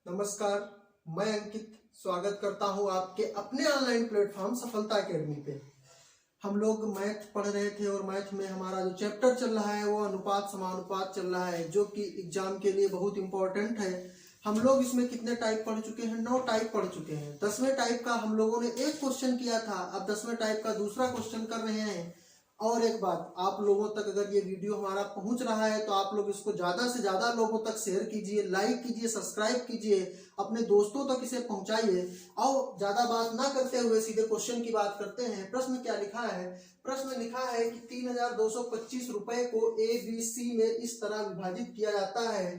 नमस्कार, मैं अंकित स्वागत करता हूं आपके अपने ऑनलाइन प्लेटफॉर्म सफलता एकेडमी पे। हम लोग मैथ पढ़ रहे थे और मैथ में हमारा जो चैप्टर चल रहा है वो अनुपात समानुपात चल रहा है, जो कि एग्जाम के लिए बहुत इंपॉर्टेंट है। हम लोग इसमें कितने टाइप पढ़ चुके हैं? 9 टाइप पढ़ चुके हैं। 10वें टाइप का हम लोगों ने एक क्वेश्चन किया था, अब 10वें टाइप का दूसरा क्वेश्चन कर रहे हैं। और एक बात, आप लोगों तक अगर ये वीडियो हमारा पहुंच रहा है तो आप लोग इसको ज्यादा से ज्यादा लोगों तक शेयर कीजिए, लाइक कीजिए, सब्सक्राइब कीजिए, अपने दोस्तों तक इसे पहुंचाइए। और ज्यादा बात ना करते हुए सीधे क्वेश्चन की बात करते हैं। प्रश्न क्या लिखा है? प्रश्न लिखा है कि 3225 रुपए को ABC में इस तरह विभाजित किया जाता है,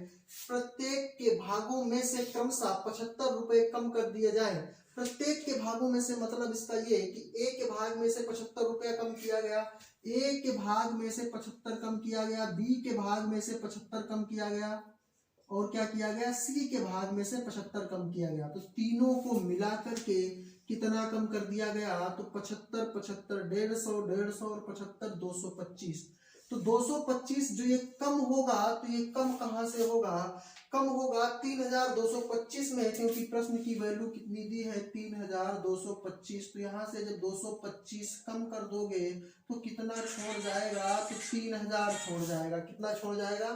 प्रत्येक के भागों में से क्रमशः 75 रुपए कम कर दिए जाए। प्रत्येक के भागों में से मतलब इसका ये कि ए के भाग में से 75 रुपया कम किया गया, ए के भाग में से 75 कम किया गया, बी के भाग में से 75 कम किया गया, और क्या किया गया? सी के भाग में से 75 कम किया गया। तो तीनों को मिला करके कितना कम कर दिया गया? तो 75, 75, 150, 150 और 75, 225। तो 225 जो ये कम होगा, तो ये कम कहां से होगा? कम होगा 3225 में, क्योंकि प्रश्न की वैल्यू कितनी दी है? 3225। तो यहां से जब 225 कम कर दोगे तो कितना छोड़ जाएगा? तो 3000 छोड़ जाएगा। कितना छोड़ जाएगा?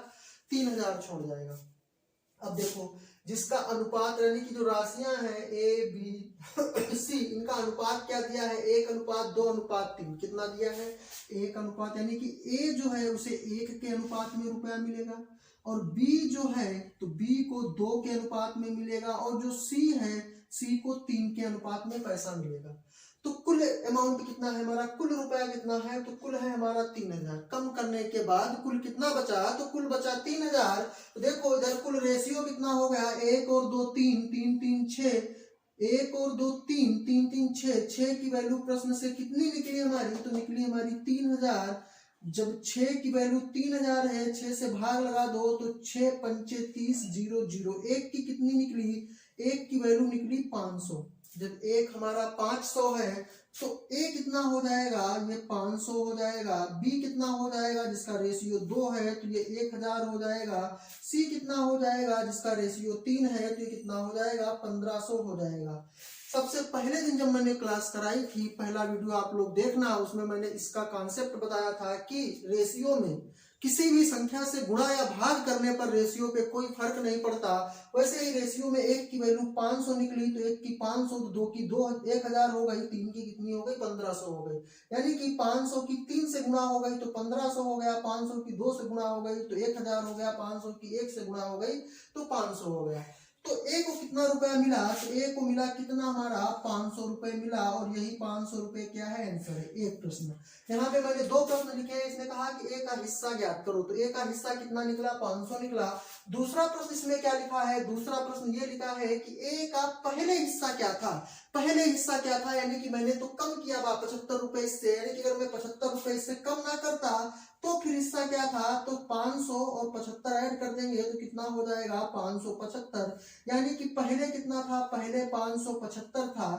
3000 छोड़ जाएगा। अब देखो, जिसका अनुपात यानी कि जो राशियां हैं ए बी सी, इनका अनुपात क्या दिया है? 1:2:3। कितना दिया है? 1 अनुपात, यानी कि ए जो है उसे 1 के अनुपात में रुपया मिलेगा, और बी जो है तो बी को 2 के अनुपात में मिलेगा, और जो सी है सी को 3 के अनुपात में पैसा मिलेगा। तो कुल अमाउंट कितना है हमारा? कुल रुपया कितना है? तो कुल है हमारा 3000। कम करने के बाद कुल कितना बचा? तो कुल बचा 3000। तो देखो इधर कुल रेशियो कितना हो गया? 1 और 2 3, 3 3 6, 1 और 2 3, 3 3 6। 6 की वैल्यू प्रश्न से कितनी निकली हमारी? तो निकली हमारी 3000। जब 6 की वैल्यू 3000 है, 6 से भाग लगा दो तो 6 पंचे 30, 0 0। 1 की कितनी निकली? 1 की वैल्यू निकली 500। जब 1 हमारा 500 है तो ए कितना हो जाएगा? ये 500 हो जाएगा। बी कितना हो जाएगा? जिसका रेशियो 2 है तो ये 1000 हो जाएगा। सी कितना हो जाएगा? जिसका रेशियो 3 है तो ये कितना हो जाएगा? 1500 हो जाएगा। सबसे पहले दिन जब मैंने क्लास कराई थी, पहला वीडियो आप लोग देखना, उसमें मैंने इसका कॉन्सेप्ट बताया था कि रेशियो में किसी भी संख्या से गुणा या भाग करने पर रेशियो पे कोई फर्क नहीं पड़ता। वैसे ही रेशियो में 1 की वैल्यू 500 निकली तो 1 की 500, 2 की 2, 1000 हो गई, 3 की कितनी हो गई? 1500 हो गई। यानी कि 500 की 3 से गुणा हो गई तो 1500 हो गया, 500 की 2 से गुणा हो गई तो 1000 हो गया, 500 की 1 से गुणा हो गई तो 500 हो गया। तो ए को कितना रुपया मिला? तो ए को मिला कितना? हमारा 500 रुपए मिला, और यही 500 रुपए क्या है? आंसर है। एक प्रश्न। यहाँ पे मैंने 2 प्रश्न लिखे हैं। इसने कहा कि ए का हिस्सा ज्ञात करो, तो ए का हिस्सा कितना निकला? 500 निकला। दूसरा प्रश्न इसमें क्या लिखा है? दूसरा प्रश्न ये लिखा है कि ए का पहले हिस्सा क्या था? पहले हिस्सा क्या था? यानी कि मैंने तो कम किया 75 रुपए से, यानी कि अगर मैं 75 रुपए से कम ना करता तो फिर हिस्सा क्या था? तो 500 और 75 ऐड कर देंगे तो कितना हो जाएगा? 575। यानी कि पहले कितना था? पहले 575 था,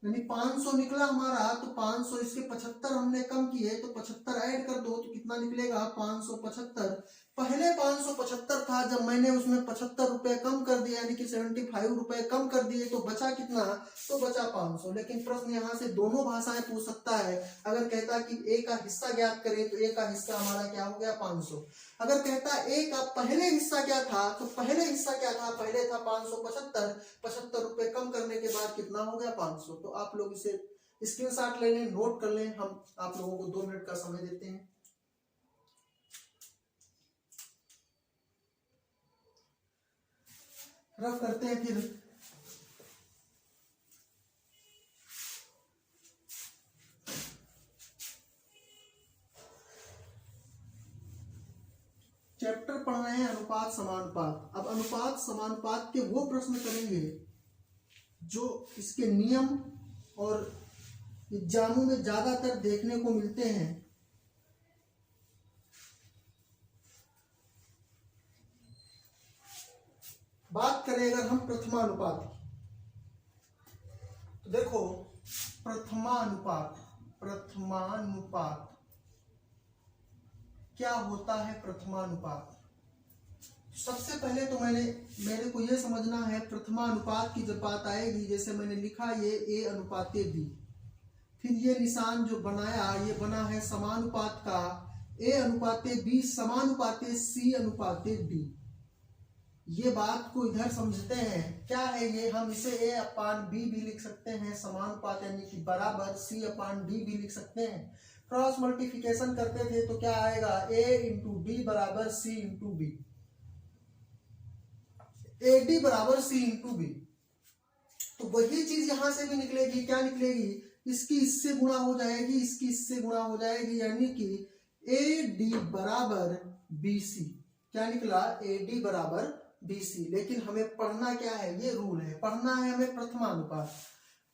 यानी 500 निकला हमारा। तो 500 इसके 75 हमने कम किए तो 75 ऐड कर दो तो कितना निकलेगा? 575। पहले 575 था, जब मैंने उसमें 75 रुपए कम कर दिया, यानी कि 75 रुपए कम कर दिए, तो बचा कितना? तो बचा 500। लेकिन प्रश्न यहाँ से दोनों भाषाएं पूछ सकता है। अगर कहता कि ए का हिस्सा ज्ञात करें तो ए का हिस्सा हमारा क्या हो गया? 500। अगर कहता ए का पहले हिस्सा क्या था, तो पहले हिस्सा क्या था? पहले था 575, 75 रुपए कम करने के बाद कितना हो गया? 500। तो आप लोग इसे स्क्रीनशॉट ले लें, नोट कर लें। हम आप लोगों को 2 मिनट का समय देते हैं। रफ करते हैं फिर। चैप्टर पढ़ रहे हैं अनुपात समानुपात। अब अनुपात समानुपात के वो प्रश्न करेंगे जो इसके नियम और एग्जामों में ज्यादातर देखने को मिलते हैं। बात करें अगर हम प्रथमानुपात की, तो देखो प्रथमानुपात क्या होता है? प्रथमानुपात सबसे पहले तो मेरे को ये समझना है, प्रथमानुपात की जब बात आएगी, जैसे मैंने लिखा ये A अनुपाते B, फिर ये निशान जो बनाया ये बना है समानुपात का, A अनुपाते B समानुपाते C अनुपाते D। ये बात को इधर समझते हैं, क्या है ये, हम इसे A अपान B भी लिख सकते हैं, समानुपात यानी कि बराबर C अपान D भी लिख सकते हैं। क्रॉस मल्टीप्लिकेशन करते थे तो क्या आएगा, A इंटू D बराबर C इंटू B, AD बराबर C इंटू B। तो वही चीज यहां से भी निकलेगी, क्या निकलेगी, इसकी इससे गुणा हो जाएगी, इसकी इससे गुणा हो जाएगी, यानी कि AD बराबर BC। क्या निकला, AD बराबर BC। लेकिन हमें पढ़ना क्या है, ये रूल है, पढ़ना है हमें प्रथमानुपात।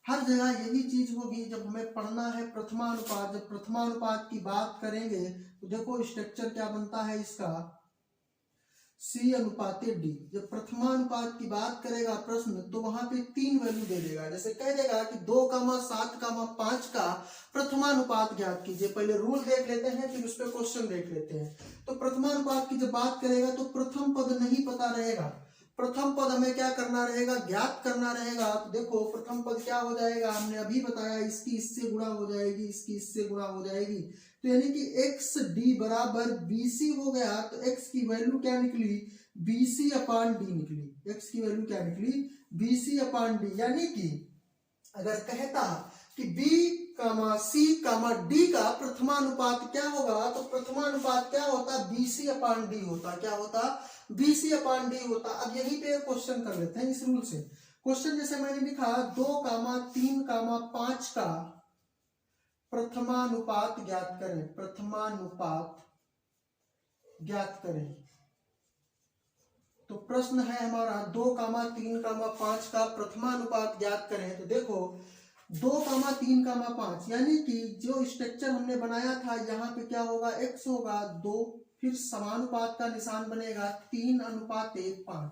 हर जगह यही चीज होगी, जब हमें पढ़ना है प्रथमानुपात। जब प्रथमानुपात की बात करेंगे तो देखो स्ट्रक्चर क्या बनता है इसका, C अनुपाते D। जब प्रथमानुपात की बात करेगा प्रश्न तो वहां पे 3 वैल्यू दे देगा, जैसे कह देगा कि 2,7,5 का प्रथमानुपात ज्ञात कीजिए। पहले रूल देख लेते हैं, फिर उस पर क्वेश्चन देख लेते हैं। तो प्रथमानुपात की जब बात करेगा तो प्रथम पद नहीं पता रहेगा, प्रथम पद हमें क्या करना रहेगा, ज्ञात करना रहेगा। तो देखो प्रथम पद क्या हो जाएगा, हमने अभी बताया, इसकी इससे गुणा हो जाएगी, इसकी इससे गुणा हो जाएगी, तो यानी कि एक्स डी बराबर BC हो गया। तो x की वैल्यू क्या निकली, BC अपान D निकली। x की वैल्यू क्या निकली, BC अपान D। यानी कि अगर कहता कि B, C, D का प्रथमानुपात क्या होगा, तो प्रथमानुपात क्या होता, BC अपान D होता। क्या होता, BC अपान D होता। अब यहीं पे क्वेश्चन कर लेते हैं इस रूल से। क्वेश्चन जैसे मैंने लिखा 2,3,5 का प्रथमानुपात ज्ञात करें, प्रथमानुपात ज्ञात करें। तो प्रश्न है हमारा 2,3,5 का प्रथमानुपात ज्ञात करें। तो देखो 2,3,5 यानी कि जो स्ट्रक्चर हमने बनाया था, यहाँ पे क्या होगा, x होगा 2, फिर समानुपात का निशान बनेगा 3:5।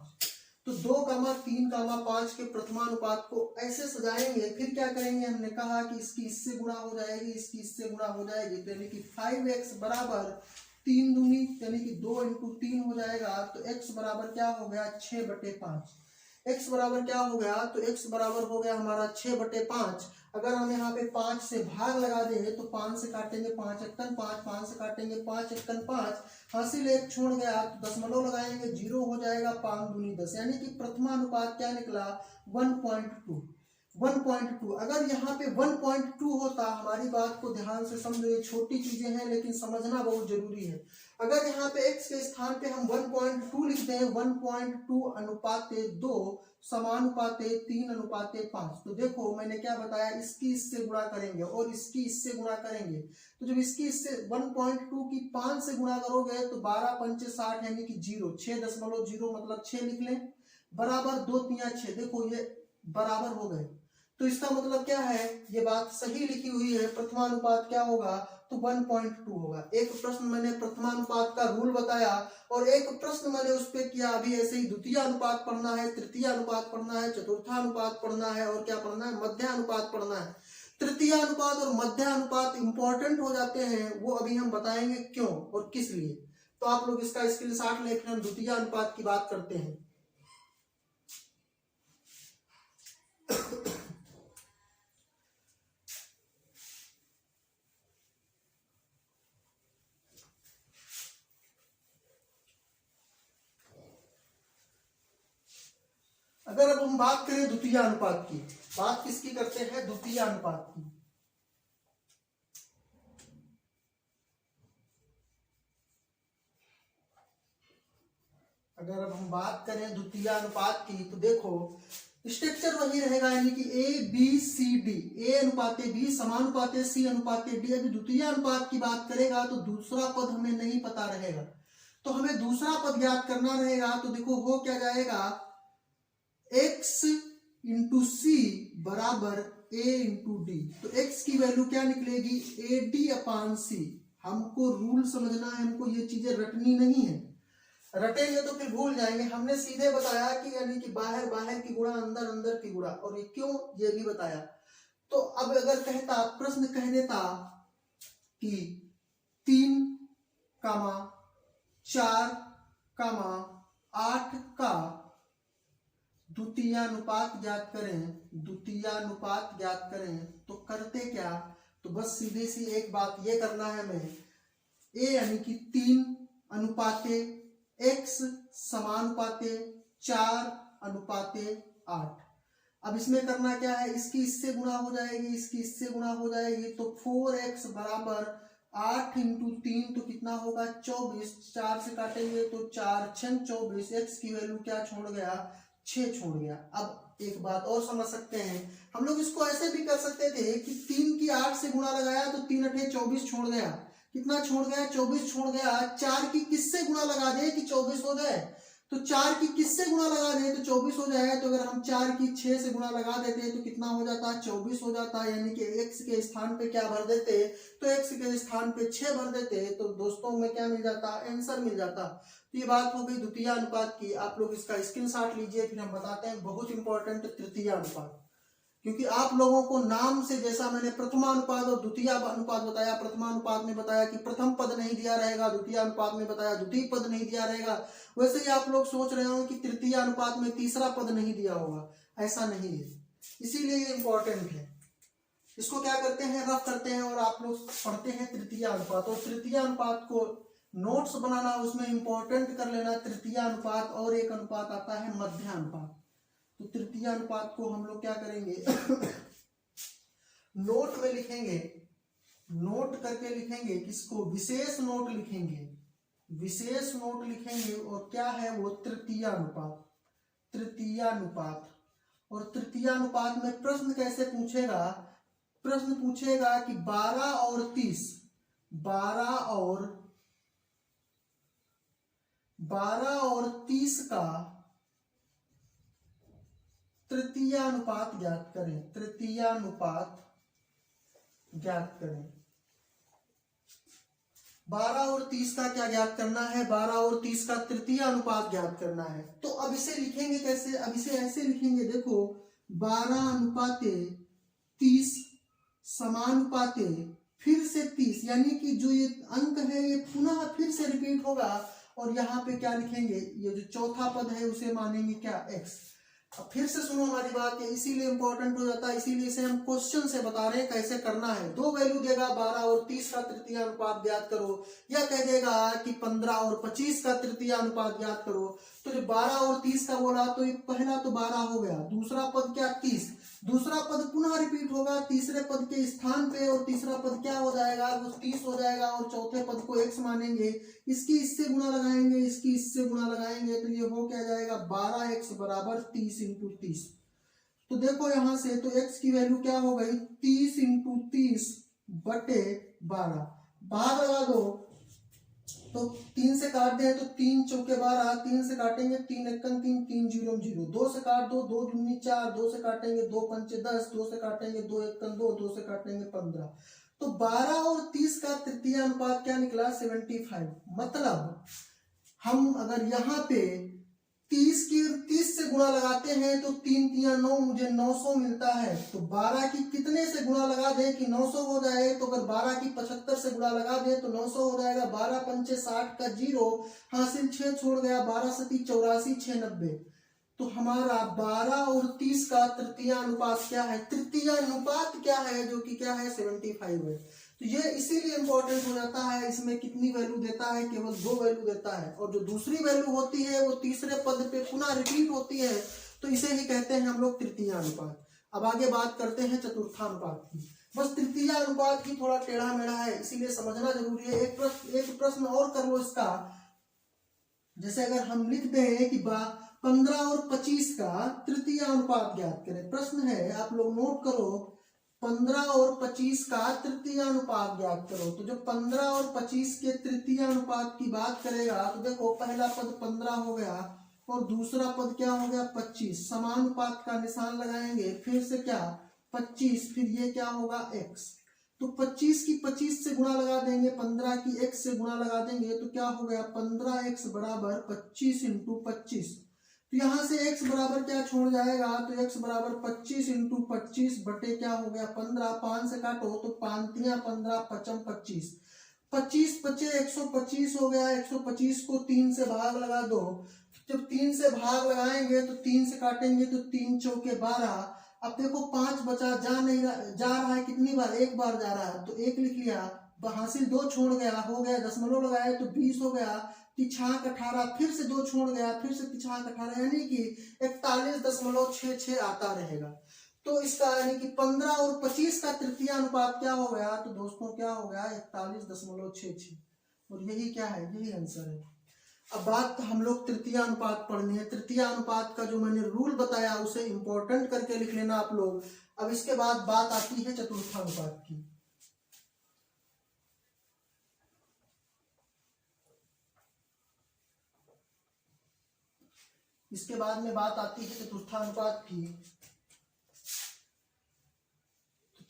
तो 2,3,5 के प्रथमानुपात को ऐसे सजाएंगे, फिर क्या करेंगे, हमने कहा कि इसकी इससे गुणा हो जाएगी, इसकी इससे गुणा हो जाएगी, तो यानी कि 5x बराबर 3 दूनी यानी कि 2 इंटू 3 हो जाएगा। तो x बराबर क्या हो गया, 6/5। x बराबर क्या हो गया, तो x बराबर हो गया हमारा 6/5। अगर हम यहाँ पे 5 से भाग लगा दें तो 5 से काटेंगे 5 एकन 5, 5 से काटेंगे 5 एकन 5, हासिल 1 छोड़ गया, दशमलव लगाएंगे 0 हो जाएगा, 5 दूनी 10। यानी कि प्रथमानुपात क्या निकला, 1.2। 1.2। अगर यहाँ पे 1.2 होता, हमारी बात को ध्यान से समझो, ये छोटी चीजें हैं लेकिन समझना बहुत जरूरी है। अगर यहाँ पे x के स्थान पे हम 1.2 लिख दें, 1.2 अनुपाते 2 समानुपाते 3:5। तो देखो मैंने क्या बताया, इसकी इससे गुणा करेंगे और इसकी इससे गुणा करेंगे। तो जब इसकी इससे 1.2 की 5 से गुणा करोगे तो 12×5 = 60 यानी कि 0, 6.0 मतलब 6 लिख लें, बराबर 2 3 6। देखो ये बराबर हो गए, तो इसका मतलब क्या है, ये बात सही लिखी हुई है। प्रथमानुपात क्या होगा, तो 1.2 होगा। एक प्रश्न मैंने प्रथमानुपात का रूल बताया और एक प्रश्न मैंने उस पे किया। अभी ऐसे ही द्वितीय अनुपात पढ़ना है, तृतीय अनुपात पढ़ना है, चतुर्थानुपात पढ़ना है और क्या पढ़ना है, मध्यानुपात पढ़ना है। तृतीय अनुपात और मध्यानुपात इंपॉर्टेंट हो जाते हैं, वो अभी हम बताएंगे क्यों और किस लिए। तो आप लोग इसका स्क्रीनशॉट ले, फिर हम द्वितीय अनुपात की बात करते हैं। अगर अब हम बात करें द्वितीय अनुपात की, बात किसकी करते हैं, द्वितीय अनुपात की। अगर अब हम बात करें द्वितीय अनुपात की तो देखो स्ट्रक्चर वही रहेगा, यानी कि ABCD, A अनुपाते B समानुपाते C अनुपाते D। अभी द्वितीय अनुपात की बात करेगा तो दूसरा पद हमें नहीं पता रहेगा, तो हमें दूसरा पद ज्ञात करना रहेगा। तो देखो हो क्या जाएगा, x इंटू C बराबर A इंटू D। तो x की वैल्यू क्या निकलेगी, AD/C। हमको रूल समझना है, हमको ये चीजें रटनी नहीं है, रटेंगे तो फिर भूल जाएंगे। हमने सीधे बताया कि यानी कि बाहर बाहर की गुणा, अंदर अंदर की गुणा, और ये क्यों ये भी बताया। तो अब अगर कहता, प्रश्न कह देता कि 3, 4, 8 का द्वितीयानुपात ज्ञात करें, द्वितीयानुपात ज्ञात करें, तो करते क्या, तो बस सीधी सी एक बात ये करना है हमें, ए यानी कि 3 अनुपाते x समानुपाते 4 अनुपाते 8। अब इसमें करना क्या है, इसकी इससे गुणा हो जाएगी, इसकी इससे गुणा हो जाएगी, तो 4x बराबर 8 इंटू 3 तो कितना होगा 24, 4 से काटेंगे तो 4 6 24, x की वैल्यू क्या छोड़ गया 6 छोड़ गया। अब एक बात और समझ सकते हैं, हम लोग इसको ऐसे भी कर सकते थे कि 3 की 8 से गुणा लगाया तो 3 8 24 छोड़ गया, कितना छोड़ गया 24 छोड़ गया। 4 की किससे गुणा लगा दे कि 24 हो जाए, तो 4 की किससे गुणा लगा दे तो 24 हो जाए। तो अगर हम 4 की 6 से गुणा लगा देते तो कितना हो जाता 24 हो जाता, यानी कि x के स्थान पे क्या भर देते, तो x के स्थान पे 6 भर देते, तो दोस्तों में क्या मिल जाता, आंसर मिल जाता। तो ये बात हो गई द्वितीय अनुपात की। आप लोग इसका स्क्रीनशॉट लीजिए, फिर हम बताते हैं बहुत इंपॉर्टेंट तृतीय अनुपात, क्योंकि आप लोगों को नाम से, जैसा मैंने प्रथमानुपात और द्वितीय अनुपात बताया, प्रथमानुपात में बताया कि प्रथम पद नहीं दिया रहेगा, द्वितीय अनुपात में बताया द्वितीय पद नहीं दिया रहेगा, वैसे ही आप लोग सोच रहे हो कि तृतीय अनुपात में तीसरा पद नहीं दिया होगा, ऐसा नहीं है, इसीलिए ये इंपॉर्टेंट है। इसको क्या करते हैं, रफ करते हैं और आप लोग पढ़ते हैं तृतीय अनुपात। और तृतीय अनुपात को नोट्स बनाना, उसमें इंपॉर्टेंट कर लेना तृतीय अनुपात, और एक अनुपात आता है मध्य अनुपात। तो तृतीय अनुपात को हम लोग क्या करेंगे नोट में लिखेंगे, नोट करके लिखेंगे, किसको, विशेष नोट लिखेंगे, विशेष नोट लिखेंगे। और क्या है वो, तृतीय अनुपात, तृतीय अनुपात। और तृतीय अनुपात में प्रश्न कैसे पूछेगा, प्रश्न पूछेगा कि 12 और 30, 12 और 30 का तृतीय अनुपात ज्ञात करें, तृतीय अनुपात ज्ञात करें। 12 और 30 का क्या ज्ञात करना है, 12 और 30 का तृतीय अनुपात ज्ञात करना है। तो अब इसे लिखेंगे कैसे, अब इसे ऐसे लिखेंगे, देखो 12 अनुपाते 30 समानुपाते फिर से 30, यानी कि जो ये अंक है ये पुनः फिर से रिपीट होगा। और यहाँ पे क्या लिखेंगे, ये जो चौथा पद है उसे मानेंगे क्या, x। अब फिर से सुनो हमारी बात, ये इसीलिए इंपॉर्टेंट हो जाता है, इसीलिए इसे हम क्वेश्चन से बता रहे हैं कैसे करना है। दो वैल्यू देगा 12 और 30 का तृतीय अनुपात ज्ञात करो, या कह देगा कि 15 और 25 का तृतीय अनुपात ज्ञात करो। तो जो 12 और 30 का बोला तो ये पहला तो 12 हो गया, दूसरा पद क्या 30, दूसरा पद पुनः रिपीट होगा तीसरे पद के स्थान पे, और तीसरा पद क्या हो जाएगा, वो 30 हो जाएगा, और चौथे पद को x मानेंगे, इसकी इससे गुणा लगाएंगे, इसकी इससे गुणा लगाएंगे, तो ये हो क्या जाएगा 12x बराबर 30 इंटू 30। तो देखो यहां से, तो x की वैल्यू क्या हो गई 30 इंटू 30 बटे 12, भाग लगा दो, तो 3 से काट दे तो 3 चौके 12, 3 से काटेंगे 3 एकन 3, 3 0 0, 2 से काट दो, 2 दूनी 4, 2 से काटेंगे 2 पंचे 10, 2 से काटेंगे 2 एकन 2, 2 से काटेंगे 15। तो 12 और 30 का तृतीय अनुपात क्या निकला 75। मतलब हम अगर यहाँ पे 30 से गुणा लगाते हैं तो 3 3 9, मुझे 900 मिलता है। तो 12 की कितने से गुणा लगा दे कि 900 हो जाए, तो अगर 12 की 75 से गुणा लगा दे तो 900 हो जाएगा। 12 पंचे 60 का 0 हासिल, 6 छोड़ गया, 12 सती 84, 6 90। तो हमारा 12 और 30 का तृतीय अनुपात क्या है, तृतीय अनुपात क्या है, जो कि क्या है 75 है। तो ये इसीलिए इंपॉर्टेंट हो जाता है, इसमें कितनी वैल्यू देता है, केवल 2 वैल्यू देता है, और जो दूसरी वैल्यू होती है वो तीसरे पद पे पुनः रिपीट होती है, तो इसे ही कहते हैं हम लोग तृतीय अनुपात। अब आगे बात करते हैं चतुर्थानुपात की। बस तृतीय अनुपात ही थोड़ा टेढ़ा मेढ़ा है, इसीलिए समझना जरूरी है। एक प्रश्न और कर लो इसका, जैसे अगर हम लिख दें कि 15 और 25 का तृतीय अनुपात ज्ञात करें। प्रश्न है, आप लोग नोट करो, 15 और 25 का तृतीय अनुपात ज्ञात करो। तो जो 15 और 25 के तृतीय अनुपात की बात करेगा, तो देखो पहला पद 15 हो गया और दूसरा पद क्या हो गया 25, समानुपात का निशान लगाएंगे, फिर से क्या 25, फिर ये क्या होगा x। तो 25 की 25 से गुणा लगा देंगे, 15 की x से गुणा लगा देंगे, तो क्या हो गया 15x बराबर 25 इंटू 25। तो यहां से x बराबर क्या छोड़ जाएगा, तो x बराबर 25 इंटू 25 बटे क्या हो गया 15, 5 से काटो तो 5 3 15, 5 25, 25 बचे 125 हो गया। 125 को 3 से भाग लगा दो, जब 3 से भाग लगाएंगे तो 3 से काटेंगे तो 3 चौके 12। अब देखो 5 बचा, जा रहा है कितनी बार, एक बार जा रहा है तो 1 लिख लिया, हासिल 2 छोड़ गया, हो गया, दशमलव लगाए तो 20 हो गया, तिछाक 18, फिर से 2 छोड़ गया, फिर से तिछाक 18, यानी कि 41.66 आता रहेगा। तो इसका यानी कि 15 और 25 का तृतीय अनुपात क्या हो गया, तो दोस्तों क्या हो गया, 41.66। और यही क्या है, यही आंसर है। अब बात हम लोग तृतीय अनुपात पढ़नी है। तृतीय अनुपात का जो मैंने रूल बताया उसे इंपॉर्टेंट करके लिख लेना आप लोग। अब इसके बाद बात आती है चतुर्थानुपात की। इसके बाद में बात आती है चतुर्थानुपात की। तो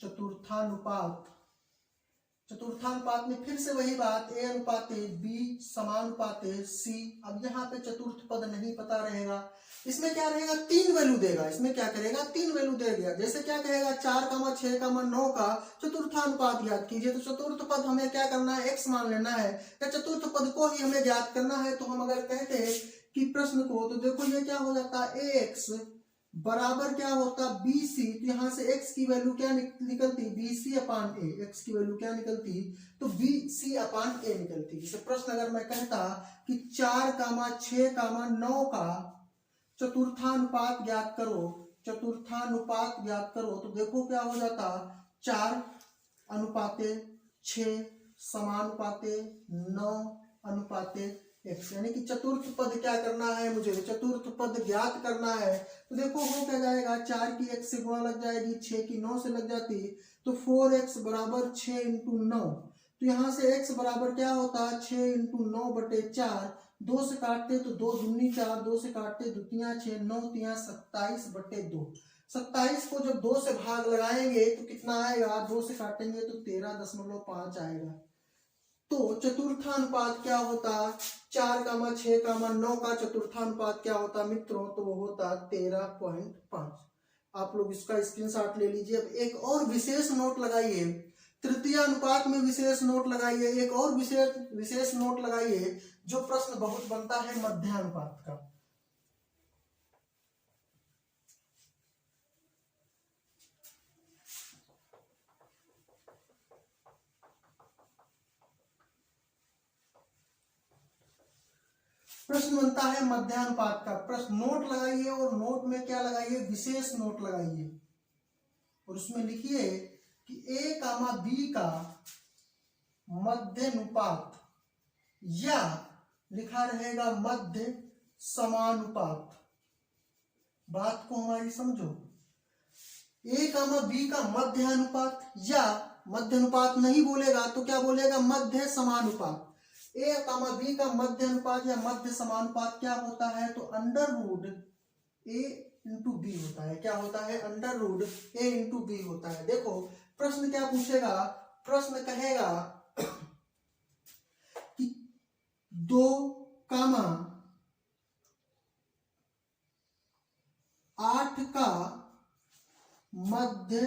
चतुर्थानुपात में फिर से वही बात, a अनुपाते b समानुपाते c। अब यहाँ पे चतुर्थ पद नहीं पता रहेगा, इसमें क्या रहेगा, 3 वैल्यू देगा। इसमें क्या करेगा, 3 वैल्यू देगा। जैसे क्या कहेगा, 4, 6, 9 का चतुर्थानुपात ज्ञात कीजिए। तो चतुर्थ पद हमें क्या करना है, x मान लेना है, या चतुर्थ पद को ही हमें ज्ञात करना है। तो हम अगर कहते हैं कि प्रश्न को, तो देखो ये क्या हो जाता है, ax बराबर क्या होता, BC। तो यहाँ से x की वैल्यू क्या निकलती, BC अपान a। x की वैल्यू क्या निकलती, तो BC अपान a निकलती। जैसे प्रश्न अगर मैं कहता कि 4, 6, 9 का चतुर्थानुपात ज्ञात करो, चतुर्थानुपात ज्ञात करो, तो देखो क्या हो जाता, 4 अनुपाते 6 समानुपाते 9 अनुपाते x। यानी कि चतुर्थ पद क्या करना है मुझे, चतुर्थ पद ज्ञात करना है। तो देखो हो क्या जाएगा, 4 की x से गुणा लग जाएगी, 6 की 9 से लग जाती, तो 4x बराबर 6 × 9। तो यहाँ से x बराबर क्या होता है, 6 × 9/4। 2 से काटते तो 2 दूनी 4, 2 से काटते 2 तिया 6, 9 तिया 27/2। 27 को जब 2 से भाग लगाएंगे तो कितना आएगा, 2 से काटेंगे तो 13.5 आएगा। तो चतुर्थानुपात क्या होता, 4, 6, 9 का चतुर्थानुपात क्या होता मित्रों, तो वो होता 13.5। आप लोग इसका स्क्रीनशॉट ले लीजिए। अब एक और विशेष नोट लगाइए, तृतीय अनुपात में विशेष नोट लगाइए, एक और विशेष नोट लगाइए जो प्रश्न बहुत बनता है मध्यानुपात का। प्रश्न बनता है मध्यानुपात का। प्रश्न नोट लगाइए और नोट में क्या लगाइए, विशेष नोट लगाइए और उसमें लिखिए कि a, b का मध्यानुपात या लिखा रहेगा मध्य समानुपात। बात को हमारी समझो, a, b का मध्यानुपात, या मध्यानुपात नहीं बोलेगा तो क्या बोलेगा, मध्य समानुपात। a, b का मध्य अनुपात या मध्य समानुपात क्या होता है, तो √a × b होता है। क्या होता है, √a × b होता है। देखो प्रश्न क्या पूछेगा, प्रश्न कहेगा कि 2, 8 का मध्य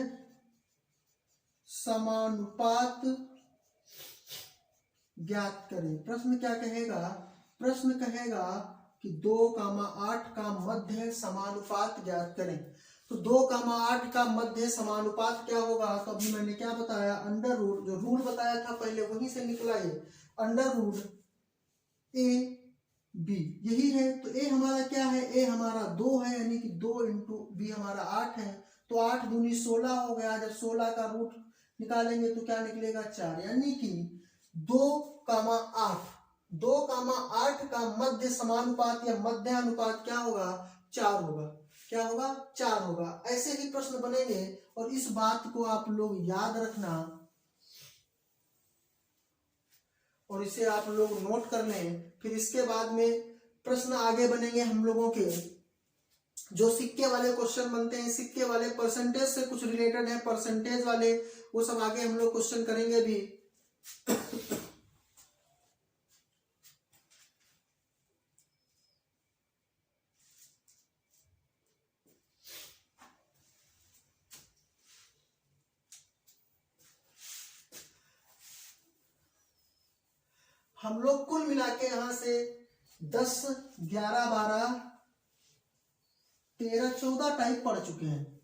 समानुपात ज्ञात करें। प्रश्न क्या कहेगा, प्रश्न कहेगा कि 2, 8 का मध्य समानुपात ज्ञात करें। तो 2, 8 का मध्य समानुपात क्या होगा, तो अभी मैंने क्या बताया, √, जो रूल बताया था पहले वहीं से निकला ये, √a b यही है। तो a हमारा क्या है, a हमारा 2 है, यानी कि 2 × b हमारा 8 है। तो 8 दूनी 16 हो गया। जब 16 का रूट निकालेंगे तो क्या निकलेगा, 4। यानी कि 2, 8 का मध्य समानुपात या मध्यानुपात क्या होगा, 4 होगा। क्या होगा, 4 होगा। ऐसे ही प्रश्न बनेंगे और इस बात को आप लोग याद रखना और इसे आप लोग नोट कर लें। फिर इसके बाद में प्रश्न आगे बनेंगे हम लोगों के, जो सिक्के वाले क्वेश्चन बनते हैं, सिक्के वाले परसेंटेज से कुछ रिलेटेड है, परसेंटेज वाले, वो सब आगे हम लोग क्वेश्चन करेंगे भी। हम लोग कुल मिला के यहाँ से 10, 11, 12, 13, 14 टाइप पढ़ चुके हैं।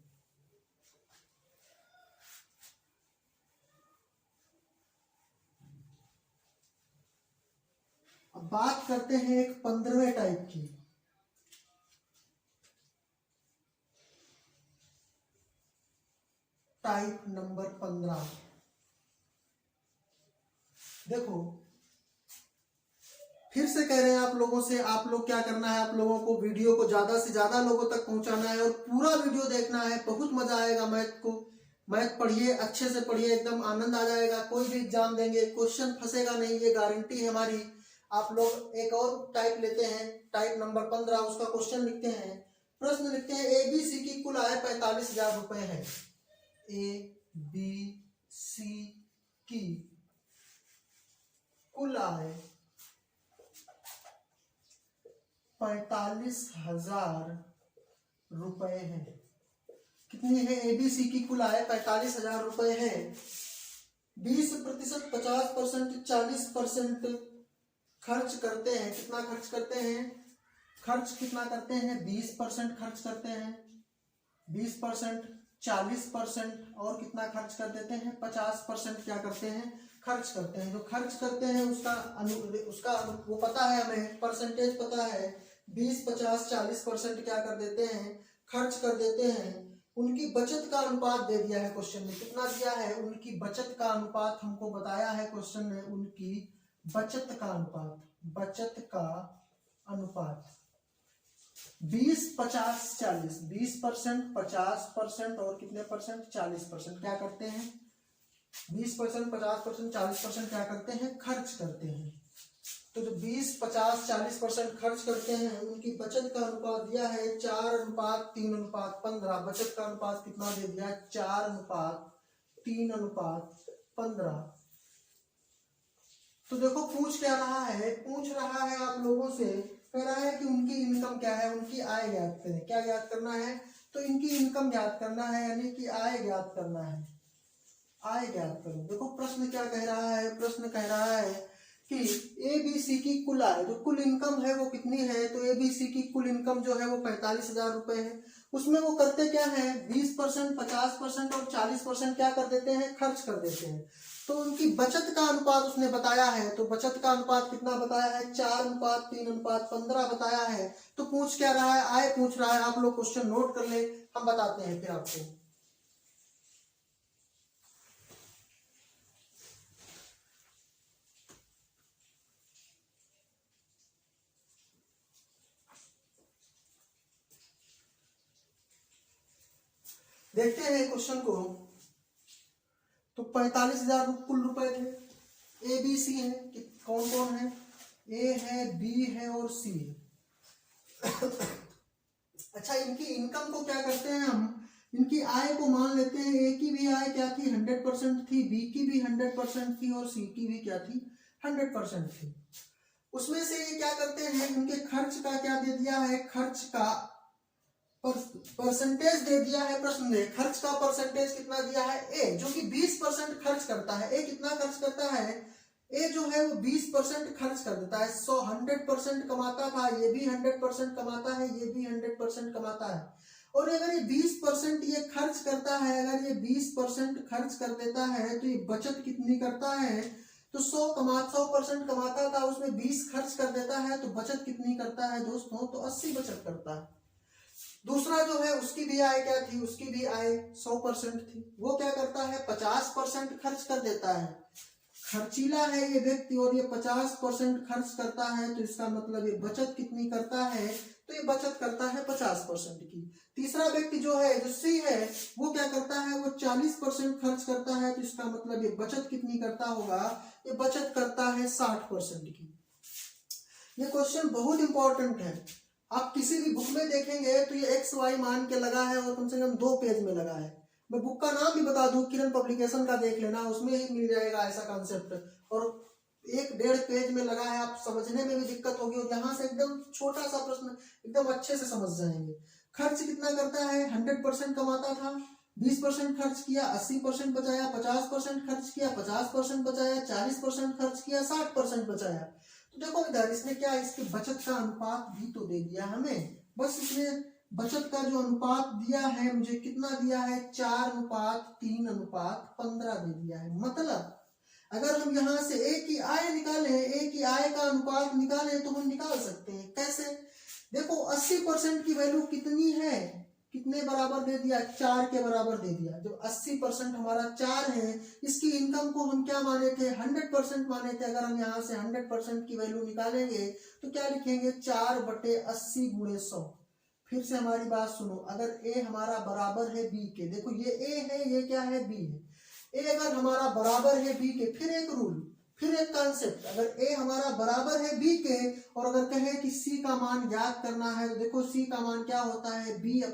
अब बात करते हैं एक 15वें टाइप की। Type number 15। देखो फिर से कह रहे हैं आप लोगों से, आप लोग क्या करना है, आप लोगों को वीडियो को ज्यादा से ज्यादा लोगों तक पहुंचाना है और पूरा वीडियो देखना है। बहुत मजा आएगा मैथ को। मैथ पढ़िए, अच्छे से पढ़िए, एकदम आनंद आ जाएगा। कोई भी एग्जाम देंगे क्वेश्चन फंसेगा नहीं, ये गारंटी है हमारी। आप लोग एक और टाइप लेते हैं, टाइप नंबर 15, उसका क्वेश्चन लिखते हैं। प्रश्न लिखते हैं ABC की कुल आय 45,000 रुपए है। ABC की कुल आय 45,000 रुपए है। कितनी है? ABC की कुल आय 45,000 रुपए है। 20%, 50%, 40% खर्च करते हैं। कितना खर्च करते हैं? खर्च कितना करते हैं? 20% खर्च करते हैं। 20%, 40% और कितना खर्च कर देते हैं? 50% क्या करते हैं? खर्च करते हैं। जो खर्च करते हैं उसका वो पता है हमें, परसेंटेज पता है। 20, 50, 40% क्या कर देते हैं? खर्च कर देते हैं। उनकी बचत का अनुपात दे दिया है क्वेश्चन में। कितना दिया है? उनकी बचत का अनुपात हमको बताया है क्वेश्चन में। उनकी बचत का अनुपात, बचत का अनुपात 20, 50, 40। 20%, 50% और कितने परसेंट? 40% क्या करते हैं? 20%, 50%, 40% क्या करते हैं? खर्च करते हैं। तो जो 20, 50, 40% खर्च करते हैं, उनकी बचत का अनुपात दिया है 4:3:15। बचत का अनुपात कितना दे दिया? 4:3:15। तो देखो पूछ क्या रहा है? पूछ रहा है आप लोगों से, कह रहा है कि उनकी इनकम क्या है, उनकी आय ज्ञात करें। क्या ज्ञात करना है? तो इनकी इनकम ज्ञात करना है, यानी कि आय ज्ञात करना है। आय ज्ञात करो। देखो प्रश्न क्या कह रहा है? प्रश्न कह रहा है कि ABC की कुल आय, जो कुल इनकम है वो कितनी है? तो ABC की कुल इनकम जो है वो 45,000 रुपए है। उसमें वो करते क्या है? 20%, 50% और 40% क्या कर देते हैं? खर्च कर देते हैं। तो उनकी बचत का अनुपात उसने बताया है। तो बचत का अनुपात कितना बताया है? 4:3:15 बताया है। तो पूछ क्या रहा है? आय पूछ रहा है। आप लोग क्वेश्चन नोट कर ले, हम बताते हैं फिर आपको। देखते हैं क्वेश्चन को। तो 45,000 कुल रुपए थे। ABC है, कौन कौन है? A है, B है और C है। अच्छा, इनकी इनकम को क्या करते हैं हम? इनकी आय को मान लेते हैं। A की भी आय क्या थी? 100% थी। B की भी 100% थी और C की भी क्या थी? 100% थी। उसमें से ये क्या करते हैं? इनके खर्च का क्या दे दिया है? खर्च का परसेंटेज दे दिया है प्रश्न में। खर्च का परसेंटेज कितना दिया है? ए जो कि 20% खर्च करता है। ए कितना खर्च करता है? ए जो है वो 20% खर्च कर देता है। 100% कमाता था, ये भी 100% कमाता है, ये भी 100% कमाता है। और अगर ये 20% ये खर्च करता है, अगर ये 20% खर्च कर देता है, तो ये बचत कितनी करता है? तो 100% कमाता था, उसमें 20 खर्च कर देता है, तो बचत कितनी करता है दोस्तों? तो 80 बचत करता है। दूसरा जो है उसकी भी आय क्या थी? उसकी भी आय 100% थी। वो क्या करता है? 50% खर्च कर देता है। खर्चीला है ये व्यक्ति और ये 50% खर्च करता है, तो इसका मतलब ये बचत कितनी करता है? तो ये बचत करता है 50% की। तीसरा व्यक्ति जो है, जो C है, वो क्या करता है? वो 40% खर्च करता है, तो इसका मतलब ये बचत कितनी करता होगा? ये बचत करता है 60% की। ये क्वेश्चन बहुत इंपॉर्टेंट है। आप किसी भी बुक में देखेंगे तो ये XY मान के लगा है और कम से कम 2 पेज में लगा है। मैं बुक का नाम भी बता दूं, किरण पब्लिकेशन का देख लेना, उसमें ही मिल जाएगा ऐसा कॉन्सेप्ट। और 1-1.5 पेज में लगा है, आप समझने में भी दिक्कत होगी और यहाँ से एकदम छोटा सा प्रश्न एकदम अच्छे से समझ जाएंगे। खर्च कितना करता है? 100% कमाता था, 20% खर्च किया, 80% बचाया, 50% खर्च किया, 50% बचाया, 40% खर्च किया, 60% बचाया। तो देखो इधर इसने क्या, इसकी बचत का अनुपात भी तो दे दिया हमें, बस इसने बचत का जो अनुपात दिया है मुझे कितना दिया है, 4:3:15 दे दिया है। मतलब अगर हम यहाँ से ए की आय निकालें, ए की आय का अनुपात निकालें तो हम निकाल सकते हैं। कैसे? देखो 80% की वैल्यू कितनी है, कितने बराबर दे दिया, 4 के बराबर दे दिया। जब 80% हमारा 4 है, इसकी इनकम को हम क्या माने थे, 100% माने थे। अगर हम यहाँ से 100% की वैल्यू निकालेंगे तो क्या लिखेंगे, 4/80 × 100। फिर से हमारी बात सुनो, अगर ए हमारा बराबर है बी के, देखो ये ए है, ये क्या है, बी है। ए अगर हमारा बराबर है बी के, फिर एक रूल, फिर एक कॉन्सेप्ट, अगर ए हमारा बराबर है बी के और अगर कहे कि सी का मान ज्ञात करना है, तो देखो सी का मान क्या होता है, b/a ×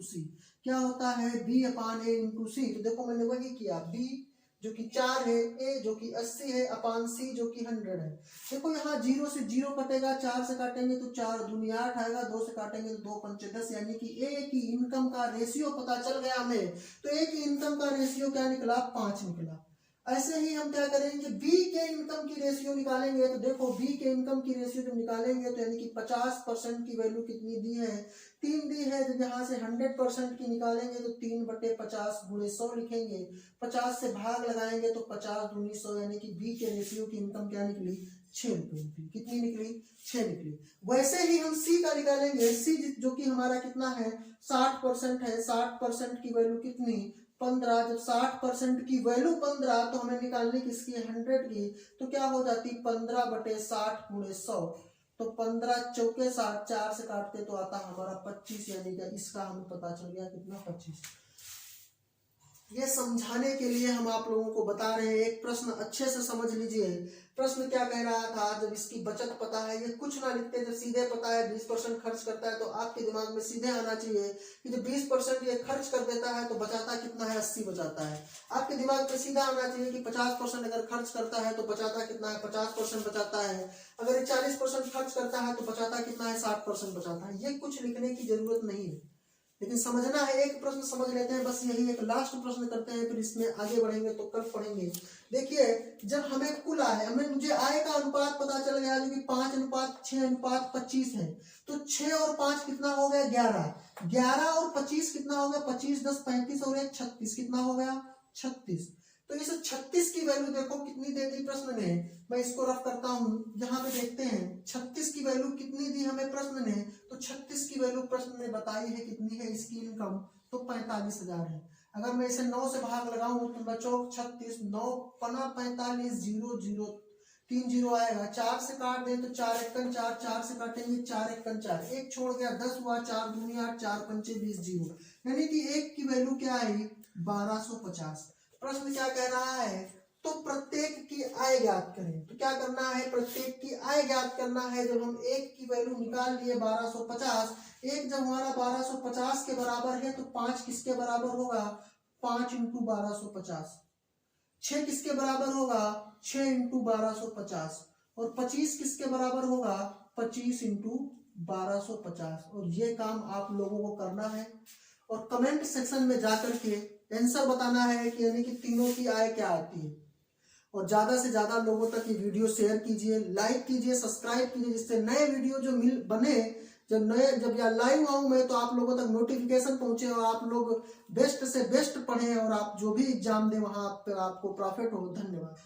c। क्या होता है, b/a × c। तो देखो मैंने वही किया, b जो कि 4 है, a जो कि 80 है, अपान c जो कि 100 है। देखो यहाँ 0 से 0 कटेगा, 4 से काटेंगे तो 4 दूनी 8 आएगा, 2 से काटेंगे तो 2 पंचे 10, यानी कि a की इनकम का रेशियो पता चल गया हमें। तो a की इनकम का रेशियो क्या निकला, 5 निकला। ऐसे ही हम क्या करेंगे, b के इनकम की रेशियो निकालेंगे। तो देखो b के इनकम की रेशियो जब निकालेंगे तो यानी कि 50% की वैल्यू कितनी दी है, 3 दी है। जब यहाँ से 100% की निकालेंगे तो 3/50 × 100 लिखेंगे, 50 से भाग लगाएंगे तो 50 दूनी 100, यानी कि b के रेशियो की इनकम क्या निकली, 6 रुपए निकली। कितनी निकली, 6 निकली। वैसे ही हम c का निकालेंगे, c जो कि हमारा कितना है, 60% है, 60% की वैल्यू कितनी, 15। जब 60% की वैल्यू 15, तो हमें निकालनी किसकी, 100 की। तो क्या हो जाती, 15/60 × 100। तो 15 चौके 60, 4 से काटते तो आता हमारा 25, यानी कि इसका हमें पता चल गया कितना, 25। ये समझाने के लिए हम आप लोगों को बता रहे हैं, एक प्रश्न अच्छे से समझ लीजिए। प्रश्न क्या कह रहा था, जब इसकी बचत पता है, ये कुछ ना लिखते, जब सीधे पता है 20% खर्च करता है, तो आपके दिमाग में सीधे आना चाहिए कि जब 20% ये खर्च कर देता है तो बचाता कितना है, 80 बचाता है। आपके दिमाग में सीधा आना चाहिए कि 50% अगर खर्च करता है तो बचाता कितना है, 50% बचाता है। अगर 40% खर्च करता है तो बचाता कितना है, 60% बचाता है। ये कुछ लिखने की जरूरत नहीं है, लेकिन समझना है। एक प्रश्न समझ लेते हैं, बस यही एक लास्ट प्रश्न करते हैं, फिर इसमें आगे बढ़ेंगे तो कल पढ़ेंगे। देखिए जब हमें कुल आय, हमें आय का अनुपात पता चल गया जो कि 5:6:25 है। तो 6 और 5 कितना हो गया, 11। 11 और 25 कितना हो गया, 25 10 35 और 1 36, कितना हो गया, 36। तो इस 36 की वैल्यू देखो कितनी दे दी प्रश्न में, मैं इसको रफ करता हूं, यहाँ पे देखते हैं 36 की वैल्यू कितनी दी हमें प्रश्न ने। तो 36 की वैल्यू प्रश्न ने बताई है कितनी है, इसकी इनकम तो 45,000 है। अगर मैं इसे 9 से भाग लगाऊं तो बच्चों 36, 9 पना 45, 0 0 3 0 आएगा। 4 से काट दें तो 4 एकन 4, 4 से काटेंगे 4 एकन 4, एक छोड़ गया 10 हुआ, 4 दूनी 8, 4 पंचे 20, 0, यानी कि एक की वैल्यू क्या आई, 1250। प्रश्न क्या कह रहा है, तो प्रत्येक की आय ज्ञात करें। तो क्या करना है, प्रत्येक की आय ज्ञात करना है। जब हम एक की वैल्यू निकाल लिए 1250, एक जब हमारा 1250 के बराबर है तो 5 किसके बराबर होगा, 5 × 1250। 6 किसके बराबर होगा, 6 × 1250। और 25 किसके बराबर होगा, 25 × 1250। और ये काम आप लोगों को करना है और कमेंट सेक्शन में जाकर के आंसर बताना है कि यानी कि तीनों की आय क्या आती है। और ज्यादा से ज्यादा लोगों तक ये वीडियो शेयर कीजिए, लाइक कीजिए, सब्सक्राइब कीजिए, जिससे नए वीडियो जो बने, जब या लाइव आऊं मैं तो आप लोगों तक नोटिफिकेशन पहुंचे और आप लोग बेस्ट से बेस्ट पढ़ें और आप जो भी एग्जाम दें वहां पर आपको प्रॉफिट हो। धन्यवाद।